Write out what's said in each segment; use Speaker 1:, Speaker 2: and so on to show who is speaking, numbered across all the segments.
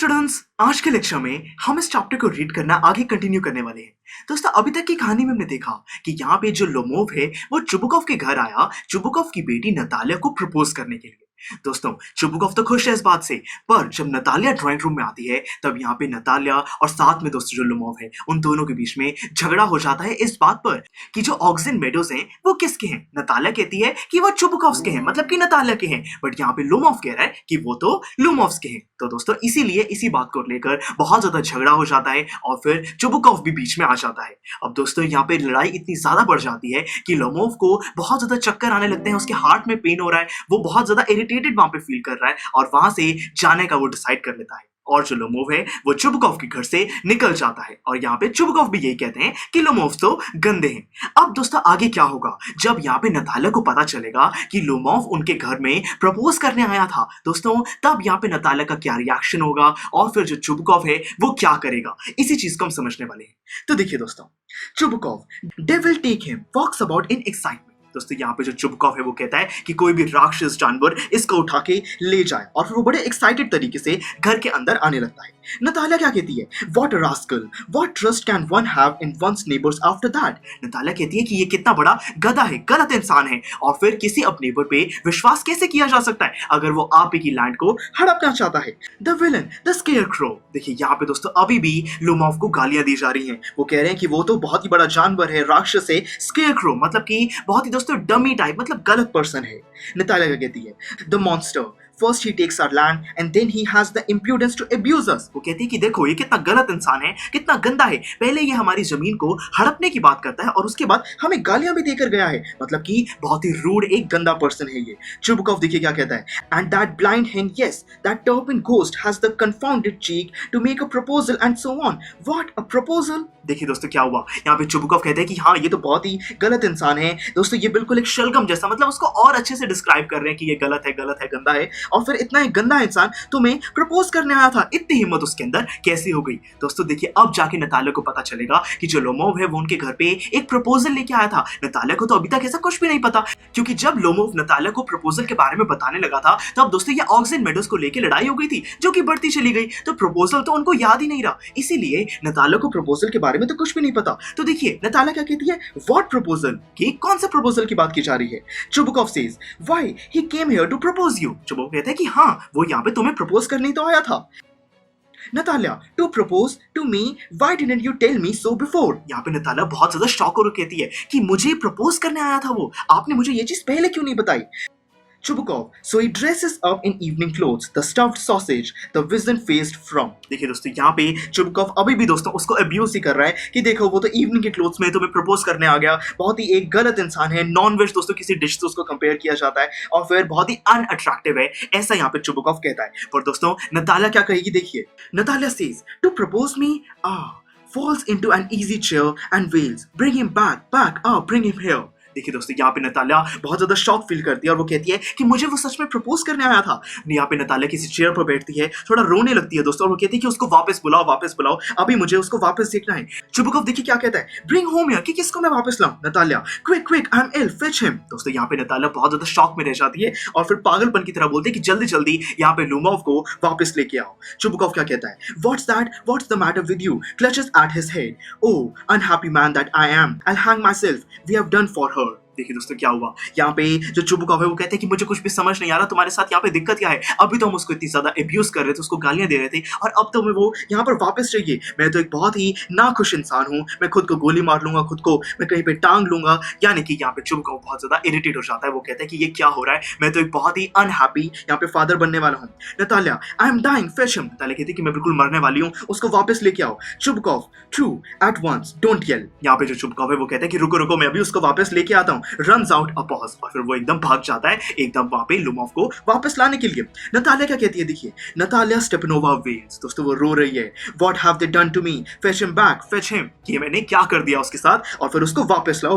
Speaker 1: Students, आज के lecture में हम इस चैप्टर को रीड करना आगे कंटिन्यू करने वाले हैं। दोस्तों, अभी तक की कहानी में हमने देखा कि यहाँ पे जो लोमोव है वो चुबुकॉव के घर आया चुबुकॉव की बेटी नतालिया को प्रपोज करने के लिए। दोस्तों, चुबुकॉव तो खुश है इस बात से, पर जब नतालिया ड्राइंग रूम में आती है तब यहाँ पे नतालिया और साथ में दोस्तों जो लोमोव है उन दोनों के बीच में झगड़ा हो जाता है इस बात पर कि जो ऑक्सिन मेडोज हैं वो किसके हैं। नतालिया कहती है कि वो चुबुकॉव्स के हैं, मतलब कि नतालिया के हैं, बट यहाँ पे लोमोव कह रहा है कि वो तो लोमोव्स के हैं। तो दोस्तों इसीलिए इसी बात को लेकर बहुत ज्यादा झगड़ा हो जाता है और फिर चुबुकॉव भी बीच में आ जाता है। अब दोस्तों यहाँ पे लड़ाई इतनी ज्यादा बढ़ जाती है कि लोमोव को बहुत ज्यादा चक्कर आने लगते हैं, उसके हार्ट में पेन हो रहा है, वो बहुत ज्यादा इरिटेटेड वहां पे फील कर रहा है और वहां से जाने का वो डिसाइड कर लेता है। और जो लोमोव है वो चुबुकॉव के घर से निकल जाता है और यहाँ पे चुबुकॉव भी यही कहते हैं कि लोमोव तो गंदे हैं। अब दोस्तों आगे क्या होगा जब यहाँ पे नतालिया को पता चलेगा कि लोमोव उनके घर में प्रपोज करने आया था, दोस्तों तब यहाँ पे नतालिया का क्या रिएक्शन होगा और फिर जो चुबुकॉव है वो क्या करेगा, इसी चीज को हम समझने वाले हैं। तो देखिए दोस्तों, Chubukov they will take him walks about in excitement. दोस्तों यहाँ पे जो चुबुकॉव है वो कहता है कि कोई भी राक्षस जानवर इसको उठा के ले जाए और फिर वो बड़े एक्साइटेड तरीके से घर के अंदर आने लगता है। नतालिया क्या कहती है, what a rascal, what trust can one have in one's neighbours after that. Natalia कहती है कि ये कितना बड़ा गधा है, गलत इंसान है और फिर किसी अपने नेबर पे विश्वास कैसे किया जा सकता है अगर वो आप ही की लैंड को हड़पना चाहता है। The villain the scarecrow. देखिए यहाँ पे दोस्तों अभी भी लोमोव को गालियां दी जा रही हैं। वो कह रहे हैं कि वो तो बहुत ही बड़ा जानवर है, राक्षस है, स्केयरक्रो मतलब कि बहुत ही दोस्तों डमी टाइप, मतलब गलत पर्सन है। नतालिया क्या कहती है, the monster First he takes our land and then he has the impudence to abuse us। वो कहती है कि देखो ये कितना गलत इंसान है, कितना गंदा है, पहले ये हमारी जमीन को हड़पने की बात करता है और उसके बाद हमें गालियां भी देकर गया है, मतलब कि बहुत ही रूड एक गंदा पर्सन है ये। चुबुकॉव देखिए क्या कहता है, and that blind hen, yes, that turpin ghost has the confounded cheek to make a proposal and so on। What a proposal। देखिए दोस्तों क्या हुआ, यहाँ पे चुबुकॉव कहते हैं कि हाँ ये तो बहुत ही गलत इंसान है। दोस्तों ये बिल्कुल एक शलगम जैसा, मतलब उसको और अच्छे से डिस्क्राइब कर रहे हैं कि ये गलत है, गलत है, गंदा है, और फिर इतना एक गंदा इंसान तुम्हें प्रपोज करने आया था, इतनी हिम्मत उसके अंदर कैसे हो गई। दोस्तों देखिए अब जाके नतालिया को पता चलेगा कि जो लोमोव है वो उनके घर पे एक प्रपोजल लेके आया था। नतालिया को तो अभी तक ऐसा कुछ भी नहीं पता, क्योंकि जब लोमोव नतालिया को प्रपोजल के बारे में बताने लगा था तब दोस्तों ये ऑक्सिन मेडोज को लेकर लड़ाई हो गई थी जो कि बढ़ती चली गई, तो प्रपोजल तो उनको याद ही नहीं रहा, इसीलिए नतालिया को प्रपोजल के बारे में तो कुछ भी नहीं पता। तो देखिए नतालिया क्या कहती है, व्हाट प्रपोजल, कि कौन सा प्रपोजल की बात की जा रही है। Chubukov says, why he came here to propose you. चुबुकॉव कहता है कि हाँ वो यहाँ पे तुम्हें प्रपोज करने तो आया था। Natalia, to propose to me, why didn't you tell me so before. यहाँ पे नतालिया बहुत ज्यादा शॉक होकर कहती है कि मुझे प्रपोज करने आया था वो, आपने मुझे ये चीज पहले क्यों नहीं बताई। Chubukov, so he dresses up in evening clothes, the stuffed sausage, the wizen-faced from। देखिए दोस्तों यहाँ पे चुबुकॉव अभी भी दोस्तों उसको अब्यूज ही कर रहा है कि देखो वो तो इवनिंग के क्लोथ्स में तुम्हें प्रपोज करने आ गया, बहुत ही एक गलत इंसान है, नॉन वेज दोस्तों किसी डिश से उसको कंपेयर किया जाता है और फिर बहुत ही अनअट्रैक्टिव है, ऐसा यहाँ पे चुबुकॉव कहता है। पर दोस्तों नतालिया क्या कहेगी, देखिए Natalia says, to propose me, falls into an easy chair and wails, bring him back, bring him here। देखिए दोस्तों यहाँ पे नतालिया बहुत ज्यादा शॉक फील करती है और वो कहती है कि मुझे वो सच में प्रपोज करने आया था। यहाँ पे नतालिया किसी चेयर पर बैठती है, थोड़ा रोने लगती है दोस्तों और वो कहती है कि उसको वापस बुलाओ, अभी मुझे उसको वापस देखना है। चुबुकॉव देखिए क्या कहता है, ब्रिंग होम हियर, कि किसको मैं वापस लाऊं। Natalia, quick I am ill, fetch him. दोस्तों यहाँ पे नतालिया बहुत ज्यादा शॉक में रह जाती है और फिर पागलपन की तरह बोलती है कि जल्दी जल्दी यहाँ पे लोमोव को वापस लेके आओ। चुबुकॉव क्या कहता है, what's the matter with you, clutches at his head, oh unhappy man that I am, I will hang myself, we have done for her. देखिए दोस्तों क्या हुआ, यहाँ पे जो चुबुकॉव है वो कहते हैं कि मुझे कुछ भी समझ नहीं आ रहा, तुम्हारे साथ यहाँ पे दिक्कत क्या है, अभी तो हम उसको इतनी ज्यादा अब्यूज कर रहे थे, उसको गालियां दे रहे थे और अब तो मैं वो यहाँ पर वापस चाहिए। मैं तो एक बहुत ही नाखुश इंसान हूँ, मैं खुद को गोली मार लूंगा, खुद को मैं कहीं पे टांग लूंगा। यानी कि यहाँ पे चुबुकॉव बहुत ज्यादा इरिटेट हो जाता है, वो कहता है कि ये क्या हो रहा है, मैं तो एक बहुत ही अनहैप्पी यहाँ पे फादर बनने वाला हूँ। Natalia, I am dying, fetch him. Natalia कहती है कि मैं बिल्कुल मरने वाली हूँ, उसको वापस लेके आओ। Chubukov, true, at once, don't yell. यहाँ पे जो चुबुकॉव है वो कहता है कि रुको मैं अभी उसको वापस लेके आता हूँ, रन्स आउट पॉज, और फिर वो एकदम भाग जाता है एकदम वहां पे लोमोव को वापस लाने के लिए। नतालिया क्या कहती है, देखिए नतालिया स्टेपनोवा वेल्स। दोस्तों वो रो रही है, what have they done to me, fetch him back, fetch him, कि मैंने क्या कर दिया उसके साथ और फिर उसको वापस लाओ।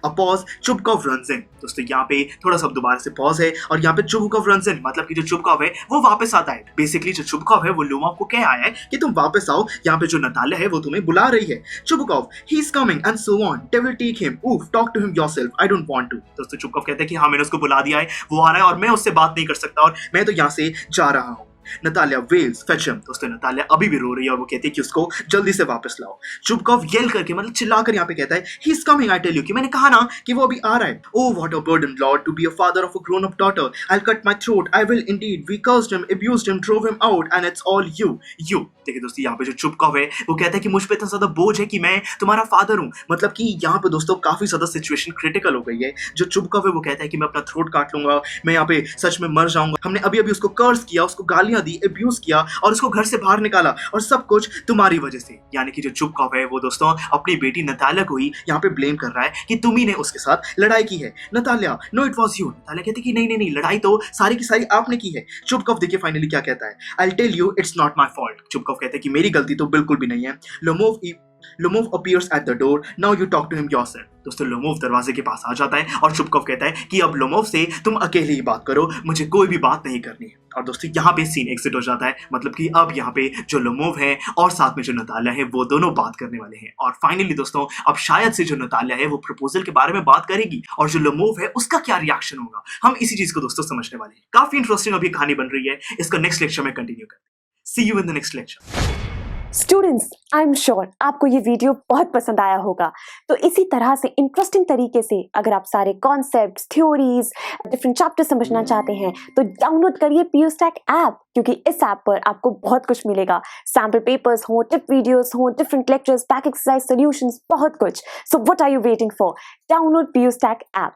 Speaker 1: A pause, Chubukov runs in. दोस्तों यहाँ पे थोड़ा सा दोबारा से पॉज है और यहाँ पे चुबुकॉव रन्स इन, मतलब कि जो चुबुकॉव है वो वापस आता है। बेसिकली जो चुबुकॉव है वो लोमोव को कह आया है कि तुम वापस आओ, यहाँ पे जो नतालिया है वो तुम्हें बुला रही है। Chubukov, he is coming and so on, they will take him, oof, talk to him yourself, I don't want to. दोस्तों चुबुकॉव कहते हैं कि हाँ मैंने उसको बुला दिया है, वो आ रहा है और मैं उससे बात नहीं कर सकता और मैं तो यहाँ से जा रहा हूँ। Natalia wails fetch him. दोस्तों नतालिया अभी भी रो रही है और वो कहती है कि उसको जल्दी से वापस लाओ। चुबकॉफ येल करके मतलब चिल्लाकर यहाँ पे कहता है he is coming, I tell you, कि मैंने कहा ना कि वो अभी आ रहा है। Oh what a burden Lord to be a father of a grown up daughter, I will cut my throat, I will indeed, we cursed him, abused him, drove him out and it's all you. देखिए दोस्तों यहाँ पे जो चुबकॉफ है वो कहता है कि मुझ पे इतना ज्यादा बोझ है कि मैं तुम्हारा फादर हूँ। मतलब कि यहाँ पे दोस्तों काफी ज्यादा सिचुएशन क्रिटिकल हो गई है। जो चुबकॉफ है वो कहता है कि मैं अपना थ्रोट काट लूंगा, मैं यहाँ पे सच में मर जाऊंगा। हमने अभी अभी उसको कर्स किया, उसको गालियां दी, अब्यूज किया और उसको घर से बाहर निकाला और सब कुछ तुम्हारी वजह से। यानी कि जो चुबकॉफ है वो दोस्तों अपनी बेटी नतालिया को ही यहाँ पे ब्लेम कर रहा है कि तुम ही ने उसके साथ लड़ाई की है। Natalia no it was you. Natalia कहती कि नहीं नहीं नहीं, लड़ाई तो सारी की सारी आपने की है। चुबकॉफ देखिए फाइनली क्या कहता है, I will tell you it's not my fault. Chubukov कहता है कि मेरी गलती तो बिल्कुल भी नहीं है। Lomov appears at the door, now you talk to him yourself। दोस्तों लोमोव दरवाजे के पास आ जाता है और चुबकॉफ कहता है कि अब लोमोव से तुम अकेले ही बात करो, मुझे कोई भी बात नहीं करनी है। और दोस्तों यहाँ पे सीन एग्जिट हो जाता है, मतलब कि अब यहाँ पे जो लोमोव है और साथ में जो नतालिया है वो दोनों बात करने वाले हैं। और फाइनली दोस्तों अब शायद से जो नतालिया है वो प्रपोजल के बारे में बात करेगी और जो लोमोव है उसका क्या रिएक्शन होगा, हम इसी चीज को दोस्तों समझने वाले हैं। काफी इंटरेस्टिंग अभी कहानी बन रही है, इसका नेक्स्ट लेक्चर में कंटिन्यू करते हैं। See you in the next lecture.
Speaker 2: Students, I am sure आपको ये वीडियो बहुत पसंद आया होगा। तो इसी तरह से इंटरेस्टिंग तरीके से अगर आप सारे कॉन्सेप्ट्स, थ्योरीज, डिफरेंट चैप्टर समझना चाहते हैं तो डाउनलोड करिए PUSTAC ऐप, क्योंकि इस ऐप पर आपको बहुत कुछ मिलेगा। सैम्पल पेपर्स हो, टिप वीडियोस हो, different lectures, back exercise solutions, बहुत कुछ। So what are you waiting for? Download PUSTAC app.